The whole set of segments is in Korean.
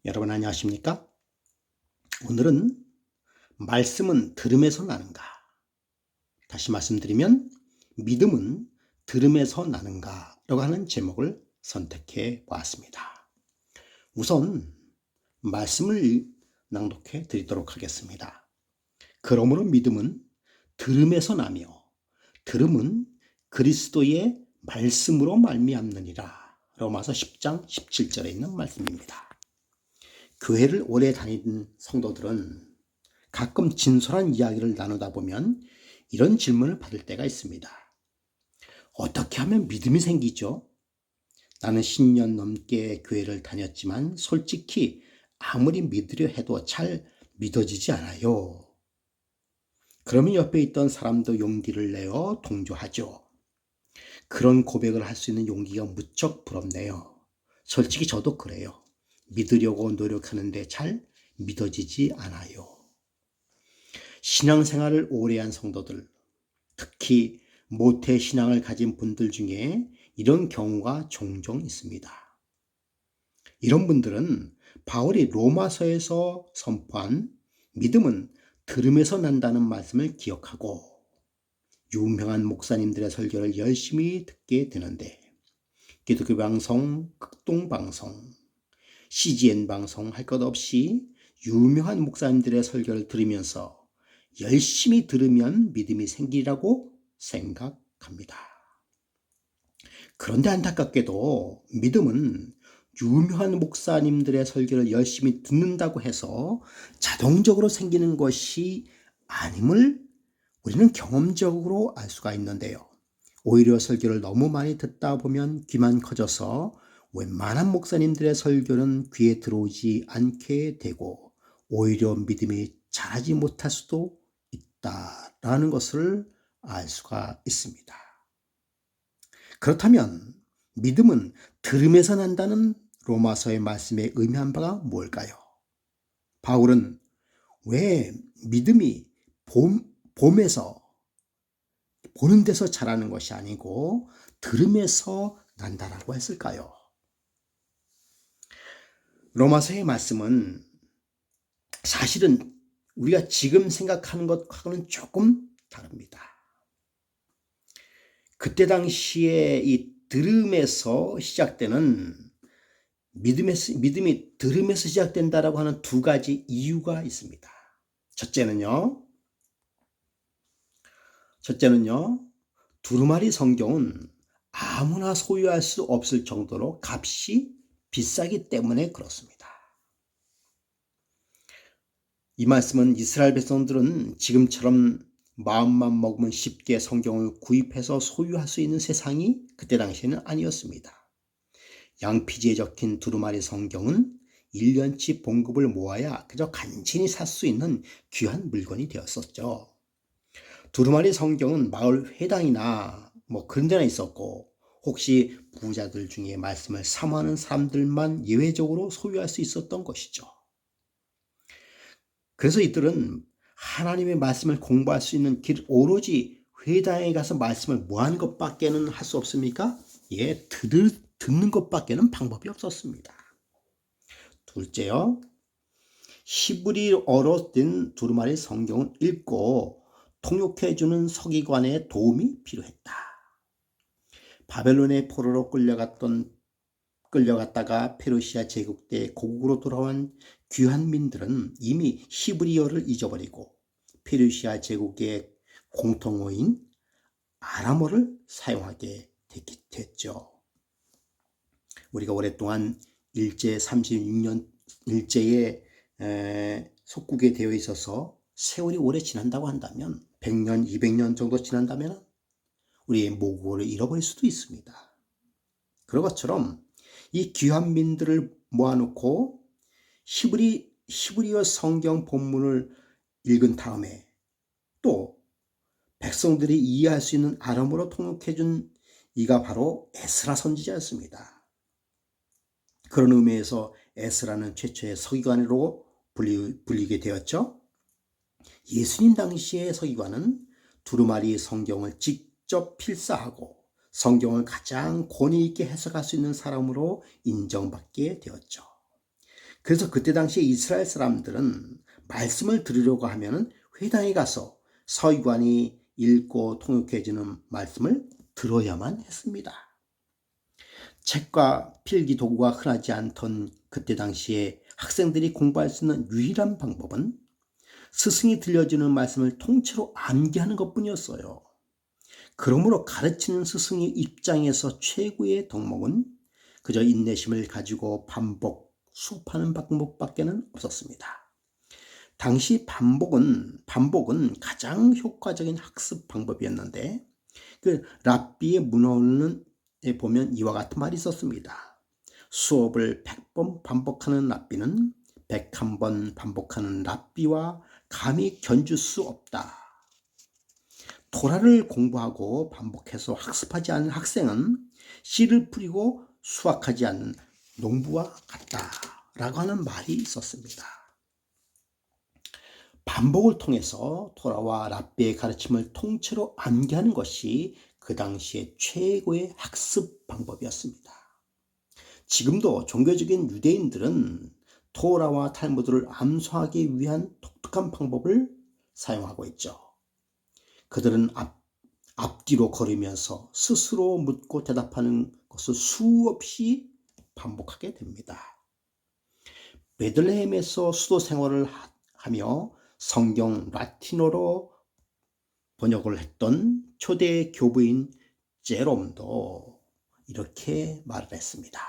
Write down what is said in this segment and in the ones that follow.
여러분 안녕하십니까? 오늘은 말씀은 들음에서 나는가? 다시 말씀드리면 믿음은 들음에서 나는가? 라고 하는 제목을 선택해 보았습니다. 우선 말씀을 낭독해 드리도록 하겠습니다. 그러므로 믿음은 들음에서 나며 들음은 그리스도의 말씀으로 말미암느니라. 로마서 10장 17절에 있는 말씀입니다. 교회를 오래 다니는 성도들은 가끔 진솔한 이야기를 나누다 보면 이런 질문을 받을 때가 있습니다. 어떻게 하면 믿음이 생기죠? 나는 10년 넘게 교회를 다녔지만 솔직히 아무리 믿으려 해도 잘 믿어지지 않아요. 그러면 옆에 있던 사람도 용기를 내어 동조하죠. 그런 고백을 할 수 있는 용기가 무척 부럽네요. 솔직히 저도 그래요. 믿으려고 노력하는데 잘 믿어지지 않아요. 신앙생활을 오래 한 성도들, 특히 모태 신앙을 가진 분들 중에 이런 경우가 종종 있습니다. 이런 분들은 바울이 로마서에서 선포한 믿음은 들음에서 난다는 말씀을 기억하고 유명한 목사님들의 설교를 열심히 듣게 되는데 기독교 방송, 극동 방송, CGN 방송 할 것 없이 유명한 목사님들의 설교를 들으면서 열심히 들으면 믿음이 생기라고 생각합니다. 그런데 안타깝게도 믿음은 유명한 목사님들의 설교를 열심히 듣는다고 해서 자동적으로 생기는 것이 아님을 우리는 경험적으로 알 수가 있는데요. 오히려 설교를 너무 많이 듣다 보면 귀만 커져서 웬만한 목사님들의 설교는 귀에 들어오지 않게 되고 오히려 믿음이 자라지 못할 수도 있다라는 것을 알 수가 있습니다. 그렇다면 믿음은 들음에서 난다는 로마서의 말씀에 의미한 바가 뭘까요? 바울은 왜 믿음이 봄에서 보는 데서 자라는 것이 아니고 들음에서 난다라고 했을까요? 로마서의 말씀은 사실은 우리가 지금 생각하는 것하고는 조금 다릅니다. 그때 당시에 이 들음에서 시작되는 믿음이 들음에서 시작된다라고 하는 두 가지 이유가 있습니다. 첫째는요, 두루마리 성경은 아무나 소유할 수 없을 정도로 값이 비싸기 때문에 그렇습니다. 이 말씀은 이스라엘 백성들은 지금처럼 마음만 먹으면 쉽게 성경을 구입해서 소유할 수 있는 세상이 그때 당시에는 아니었습니다. 양피지에 적힌 두루마리 성경은 1년치 봉급을 모아야 그저 간신히 살 수 있는 귀한 물건이 되었었죠. 두루마리 성경은 마을 회당이나 그런 데나 있었고 혹시 부자들 중에 말씀을 사모하는 사람들만 예외적으로 소유할 수 있었던 것이죠. 그래서 이들은 하나님의 말씀을 공부할 수 있는 길 오로지 회당에 가서 말씀을 모하는 것밖에는 할 수 없습니까? 듣는 것밖에는 방법이 없었습니다. 둘째요, 히브리어로 된 두루마리 성경을 읽고 통역해주는 서기관의 도움이 필요했다. 바벨론의 포로로 끌려갔다가 페르시아 제국 때 고국으로 돌아온 귀한 민들은 이미 히브리어를 잊어버리고 페르시아 제국의 공통어인 아람어를 사용하게 됐죠. 우리가 오랫동안 일제 36년 일제에 속국에 되어 있어서 세월이 오래 지난다고 한다면 100년, 200년 정도 지난다면 우리의 모국어를 잃어버릴 수도 있습니다. 그런 것처럼 이 귀한 민들을 모아놓고 히브리어 성경 본문을 읽은 다음에 또 백성들이 이해할 수 있는 아람어로 통역해준 이가 바로 에스라 선지자였습니다. 그런 의미에서 에스라는 최초의 서기관으로 불리게 되었죠. 예수님 당시의 서기관은 두루마리 성경을 직접 필사하고 성경을 가장 권위 있게 해석할 수 있는 사람으로 인정받게 되었죠. 그래서 그때 당시에 이스라엘 사람들은 말씀을 들으려고 하면은 회당에 가서 서기관이 읽고 통역해주는 말씀을 들어야만 했습니다. 책과 필기 도구가 흔하지 않던 그때 당시에 학생들이 공부할 수 있는 유일한 방법은 스승이 들려주는 말씀을 통째로 암기하는 것뿐이었어요. 그러므로 가르치는 스승의 입장에서 최고의 덕목은 그저 인내심을 가지고 반복, 수업하는 방법밖에는 없었습니다. 당시 반복은 가장 효과적인 학습 방법이었는데 그 랍비의 문헌에 보면 이와 같은 말이 있었습니다. 수업을 100번 반복하는 랍비는 101번 반복하는 랍비와 감히 견줄 수 없다. 토라를 공부하고 반복해서 학습하지 않은 학생은 씨를 뿌리고 수확하지 않는 농부와 같다라고 하는 말이 있었습니다. 반복을 통해서 토라와 랍비의 가르침을 통째로 암기하는 것이 그 당시의 최고의 학습 방법이었습니다. 지금도 종교적인 유대인들은 토라와 탈무드를 암송하기 위한 독특한 방법을 사용하고 있죠. 그들은 앞뒤로 걸으면서 스스로 묻고 대답하는 것을 수없이 반복하게 됩니다. 베들레헴에서 수도 생활을 하며 성경 라틴어로 번역을 했던 초대 교부인 제롬도 이렇게 말을 했습니다.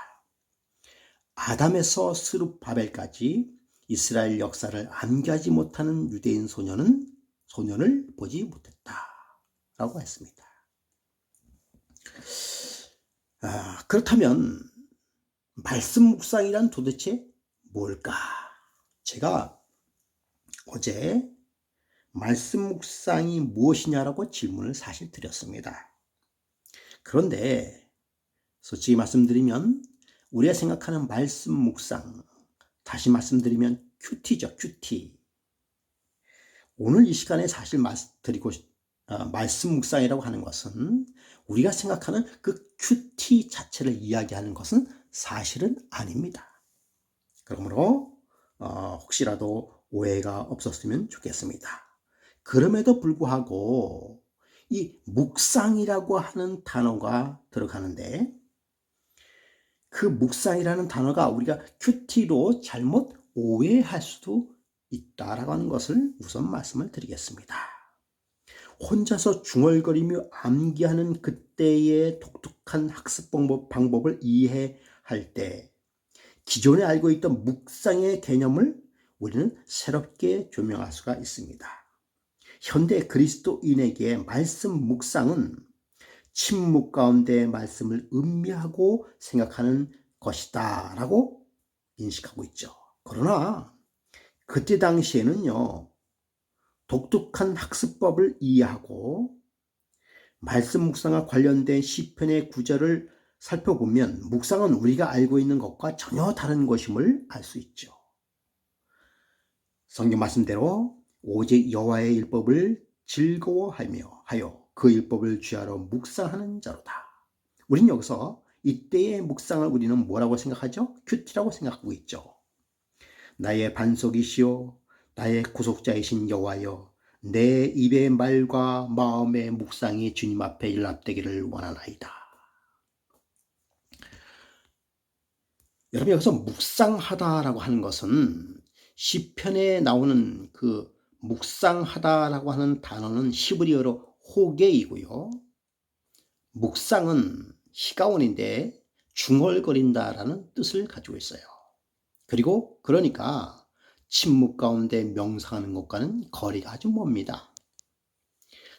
아담에서 스룹바벨까지 이스라엘 역사를 암기하지 못하는 유대인 소년을 보지 못했다라고 했습니다. 그렇다면 말씀 묵상이란 도대체 뭘까? 제가 어제 말씀 묵상이 무엇이냐라고 질문을 사실 드렸습니다. 그런데 솔직히 말씀드리면 우리가 생각하는 말씀 묵상, 다시 말씀드리면 큐티죠, 큐티. 오늘 이 시간에 사실 말씀 묵상이라고 하는 것은 우리가 생각하는 그 큐티 자체를 이야기하는 것은 사실은 아닙니다. 그러므로 혹시라도 오해가 없었으면 좋겠습니다. 그럼에도 불구하고 이 묵상이라고 하는 단어가 들어가는데 그 묵상이라는 단어가 우리가 큐티로 잘못 오해할 수도 있다라고 하는 것을 우선 말씀을 드리겠습니다. 혼자서 중얼거리며 암기하는 그때의 독특한 학습 방법을 이해할 때 기존에 알고 있던 묵상의 개념을 우리는 새롭게 조명할 수가 있습니다. 현대 그리스도인에게 말씀 묵상은 침묵 가운데 말씀을 음미하고 생각하는 것이다 라고 인식하고 있죠. 그러나 그때 당시에는요, 독특한 학습법을 이해하고 말씀 묵상과 관련된 시편의 구절을 살펴보면 묵상은 우리가 알고 있는 것과 전혀 다른 것임을 알 수 있죠. 성경 말씀대로 오직 여호와의 율법을 즐거워하며 그 율법을 주야로 묵상하는 자로다. 우린 여기서 이때의 묵상을 우리는 뭐라고 생각하죠? 큐티라고 생각하고 있죠. 나의 반석이시오 나의 구속자이신 여호와여 내 입의 말과 마음의 묵상이 주님 앞에 일납되기를 원하나이다. 여러분 여기서 묵상하다라고 하는 것은 시편에 나오는 그 묵상하다라고 하는 단어는 히브리어로 호게이고요. 묵상은 히가온인데 중얼거린다라는 뜻을 가지고 있어요. 그리고 그러니까 침묵 가운데 명상하는 것과는 거리가 아주 멉니다.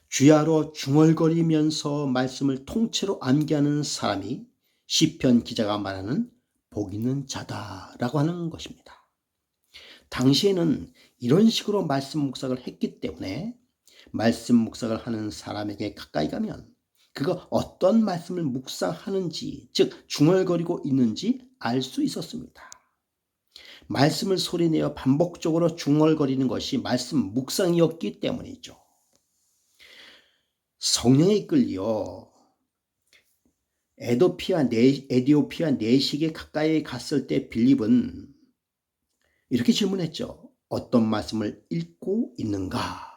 주야로 중얼거리면서 말씀을 통째로 암기하는 사람이 시편 기자가 말하는 복 있는 자다라고 하는 것입니다. 당시에는 이런 식으로 말씀 묵상을 했기 때문에 말씀 묵상을 하는 사람에게 가까이 가면 그가 어떤 말씀을 묵상하는지, 즉 중얼거리고 있는지 알 수 있었습니다. 말씀을 소리내어 반복적으로 중얼거리는 것이 말씀 묵상이었기 때문이죠. 성령에 이끌려 에디오피아 내식에 가까이 갔을 때 빌립은 이렇게 질문했죠. 어떤 말씀을 읽고 있는가?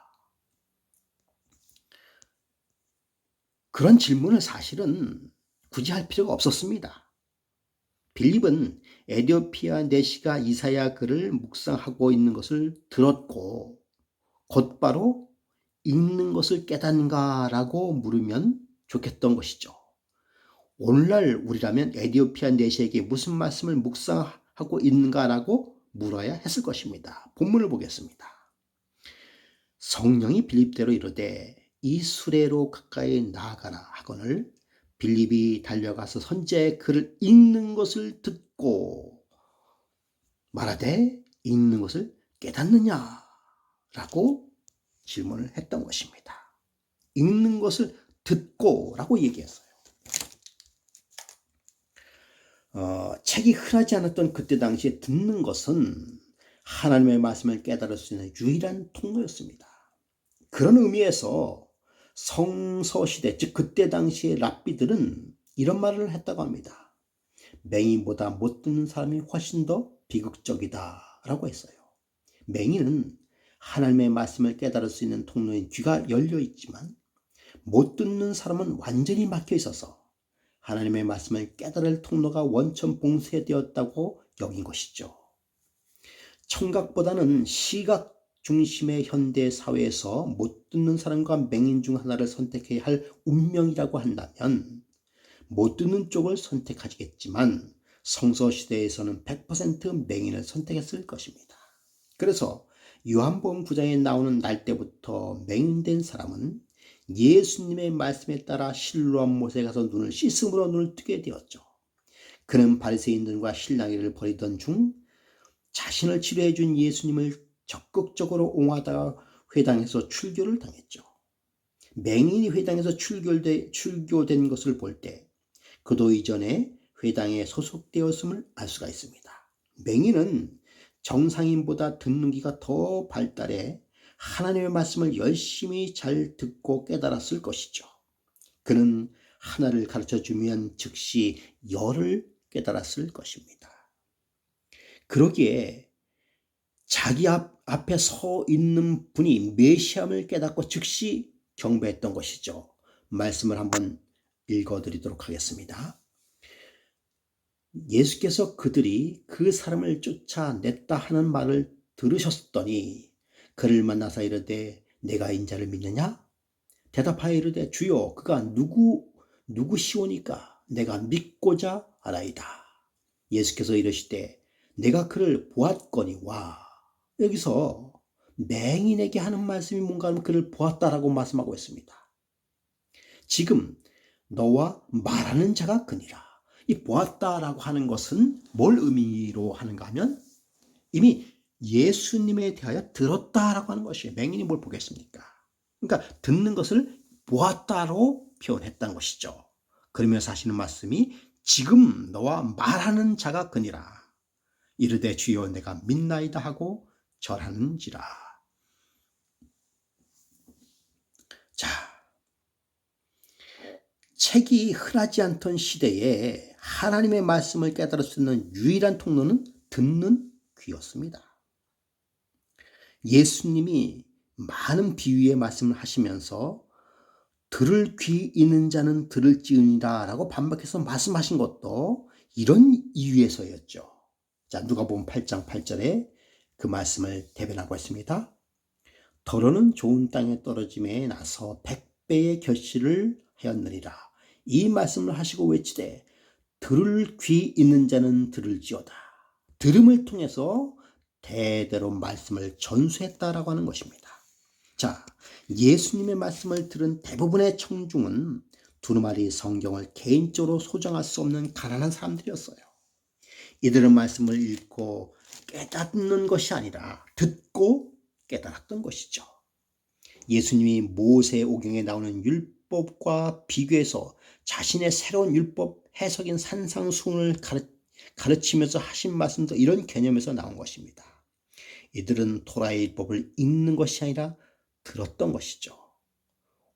그런 질문을 사실은 굳이 할 필요가 없었습니다. 빌립은 에디오피아 내시가 이사야 글을 묵상하고 있는 것을 들었고 곧바로 읽는 것을 깨닫는가라고 물으면 좋겠던 것이죠. 오늘날 우리라면 에디오피아 내시에게 무슨 말씀을 묵상하고 있는가라고 물어야 했을 것입니다. 본문을 보겠습니다. 성령이 빌립대로 이르되 이 수레로 가까이 나아가라 하거늘 빌립이 달려가서 선지자의 글을 읽는 것을 듣고 말하되 읽는 것을 깨닫느냐 라고 질문을 했던 것입니다. 읽는 것을 듣고 라고 얘기했어요. 책이 흔하지 않았던 그때 당시에 듣는 것은 하나님의 말씀을 깨달을 수 있는 유일한 통로였습니다. 그런 의미에서 성서시대, 즉 그때 당시의 랍비들은 이런 말을 했다고 합니다. 맹인보다 못 듣는 사람이 훨씬 더 비극적이다 라고 했어요. 맹인은 하나님의 말씀을 깨달을 수 있는 통로인 귀가 열려 있지만 못 듣는 사람은 완전히 막혀 있어서 하나님의 말씀을 깨달을 통로가 원천 봉쇄되었다고 여긴 것이죠. 청각보다는 시각 중심의 현대 사회에서 못 듣는 사람과 맹인 중 하나를 선택해야 할 운명이라고 한다면 못 듣는 쪽을 선택하겠지만 성서시대에서는 100% 맹인을 선택했을 것입니다. 그래서 요한복음 9장에 나오는 날 때부터 맹인된 사람은 예수님의 말씀에 따라 실로암 못에 가서 눈을 씻음으로 눈을 뜨게 되었죠. 그는 바리새인들과 실랑이를 벌이던 중 자신을 치료해 준 예수님을 적극적으로 옹호하다가 회당에서 출교를 당했죠. 맹인이 회당에서 출교된 것을 볼 때 그도 이전에 회당에 소속되었음을 알 수가 있습니다. 맹인은 정상인보다 듣는 귀가 더 발달해 하나님의 말씀을 열심히 잘 듣고 깨달았을 것이죠. 그는 하나를 가르쳐주면 즉시 열을 깨달았을 것입니다. 그러기에 자기 앞에 서 있는 분이 메시아임을 깨닫고 즉시 경배했던 것이죠. 말씀을 한번 읽어드리도록 하겠습니다. 예수께서 그들이 그 사람을 쫓아냈다 하는 말을 들으셨더니 그를 만나서 이르되 내가 인자를 믿느냐? 대답하여 이르되 주여 그가 누구시오니까 내가 믿고자 하나이다. 예수께서 이르시되 내가 그를 보았거니와. 여기서 맹인에게 하는 말씀이 뭔가 하면 그를 보았다라고 말씀하고 있습니다. 지금 너와 말하는 자가 그니라. 이 보았다라고 하는 것은 뭘 의미로 하는가 하면 이미 예수님에 대하여 들었다라고 하는 것이에요. 맹인이 뭘 보겠습니까? 그러니까 듣는 것을 보았다로 표현했다는 것이죠. 그러면서 하시는 말씀이 지금 너와 말하는 자가 그니라. 이르되 주여 내가 믿나이다 하고 절하는지라. 자, 책이 흔하지 않던 시대에 하나님의 말씀을 깨달을 수 있는 유일한 통로는 듣는 귀였습니다. 예수님이 많은 비유의 말씀을 하시면서 들을 귀 있는 자는 들을지으니라 라고 반복해서 말씀하신 것도 이런 이유에서였죠. 자, 누가복음 8장 8절에 그 말씀을 대변하고 있습니다. 더러는 좋은 땅에 떨어짐에 나서 100배의 결실을 하였느니라. 이 말씀을 하시고 외치되 들을 귀 있는 자는 들을지어다. 들음을 통해서 대대로 말씀을 전수했다라고 하는 것입니다. 자, 예수님의 말씀을 들은 대부분의 청중은 두루마리 성경을 개인적으로 소장할 수 없는 가난한 사람들이었어요. 이들은 말씀을 읽고 깨닫는 것이 아니라 듣고 깨달았던 것이죠. 예수님이 모세오경에 나오는 율법과 비교해서 자신의 새로운 율법 해석인 산상수훈을 가르치면서 하신 말씀도 이런 개념에서 나온 것입니다. 이들은 토라의 율법을 읽는 것이 아니라 들었던 것이죠.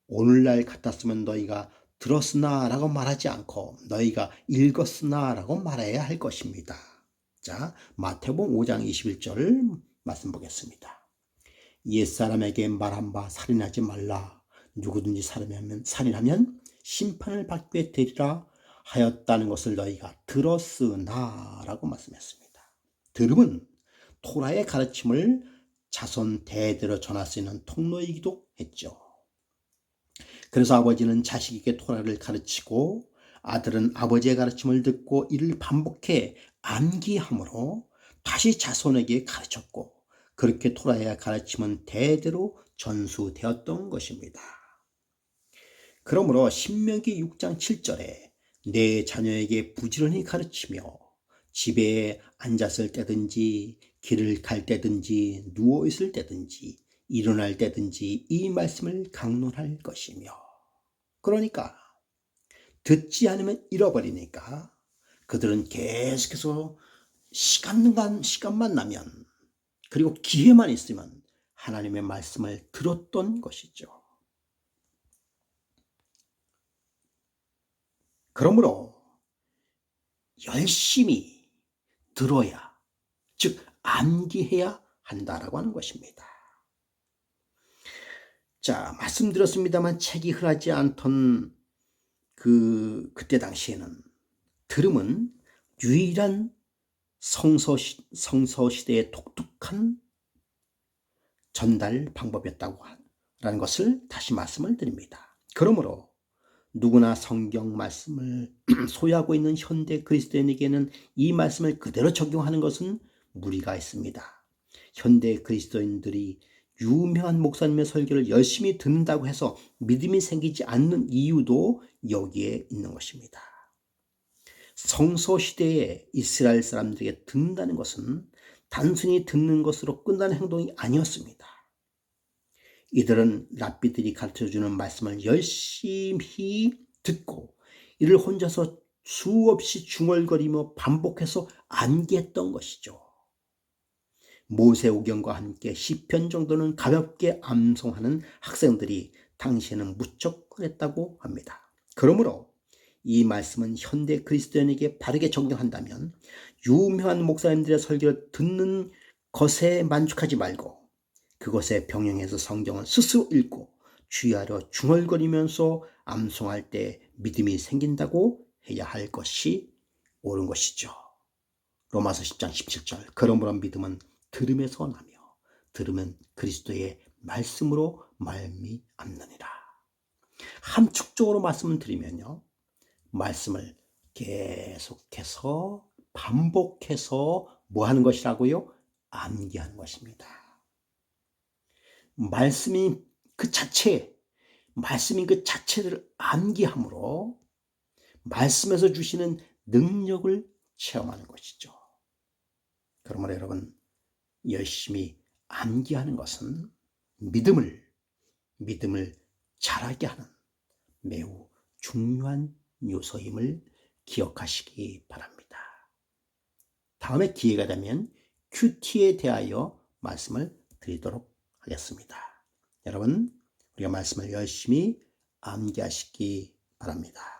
오늘날 같았으면 너희가 들었으나 라고 말하지 않고 너희가 읽었으나 라고 말해야 할 것입니다. 자, 마태복음 5장 21절 말씀 보겠습니다. 옛사람에게 말한 바 살인하지 말라. 누구든지 살인하면 심판을 받게 되리라 하였다는 것을 너희가 들었으나 라고 말씀했습니다. 들음은 토라의 가르침을 자손 대대로 전할 수 있는 통로이기도 했죠. 그래서 아버지는 자식에게 토라를 가르치고 아들은 아버지의 가르침을 듣고 이를 반복해 암기함으로 다시 자손에게 가르쳤고, 그렇게 토라의 가르침은 대대로 전수되었던 것입니다. 그러므로 신명기 6장 7절에 내 자녀에게 부지런히 가르치며 집에 앉았을 때든지 길을 갈 때든지 누워있을 때든지 일어날 때든지 이 말씀을 강론할 것이며, 그러니까 듣지 않으면 잃어버리니까 그들은 계속해서 시간만 나면, 그리고 기회만 있으면 하나님의 말씀을 들었던 것이죠. 그러므로 열심히 들어야, 즉 암기해야 한다라고 하는 것입니다. 자, 말씀드렸습니다만 책이 흔하지 않던 그때 당시에는 들음은 유일한 성서 시대의 독특한 전달 방법이었다고 하는 것을 다시 말씀을 드립니다. 그러므로 누구나 성경 말씀을 소유하고 있는 현대 그리스도인에게는 이 말씀을 그대로 적용하는 것은 무리가 있습니다. 현대 그리스도인들이 유명한 목사님의 설교를 열심히 듣는다고 해서 믿음이 생기지 않는 이유도 여기에 있는 것입니다. 성서 시대에 이스라엘 사람들에게 듣는다는 것은 단순히 듣는 것으로 끝나는 행동이 아니었습니다. 이들은 랍비들이 가르쳐주는 말씀을 열심히 듣고 이를 혼자서 수없이 중얼거리며 반복해서 암기했던 것이죠. 모세오경과 함께 시편 정도는 가볍게 암송하는 학생들이 당시에는 무척 흔했다고 합니다. 그러므로 이 말씀은 현대 그리스도인에게 바르게 적용한다면 유명한 목사님들의 설교를 듣는 것에 만족하지 말고 그것에 병행해서 성경을 스스로 읽고 주의하려 중얼거리면서 암송할 때 믿음이 생긴다고 해야 할 것이 옳은 것이죠. 로마서 10장 17절 그러므로 믿음은 들음에서 나며 들으면 그리스도의 말씀으로 말미암느니라. 함축적으로 말씀을 드리면요, 말씀을 계속해서 반복해서 뭐 하는 것이라고요? 암기하는 것입니다. 말씀인 그 자체를 암기함으로 말씀에서 주시는 능력을 체험하는 것이죠. 그러므로 여러분, 열심히 암기하는 것은 믿음을 자라게 하는 매우 중요한 요소임을 기억하시기 바랍니다. 다음에 기회가 되면 큐티에 대하여 말씀을 드리도록 하겠습니다. 여러분, 우리가 말씀을 열심히 암기하시기 바랍니다.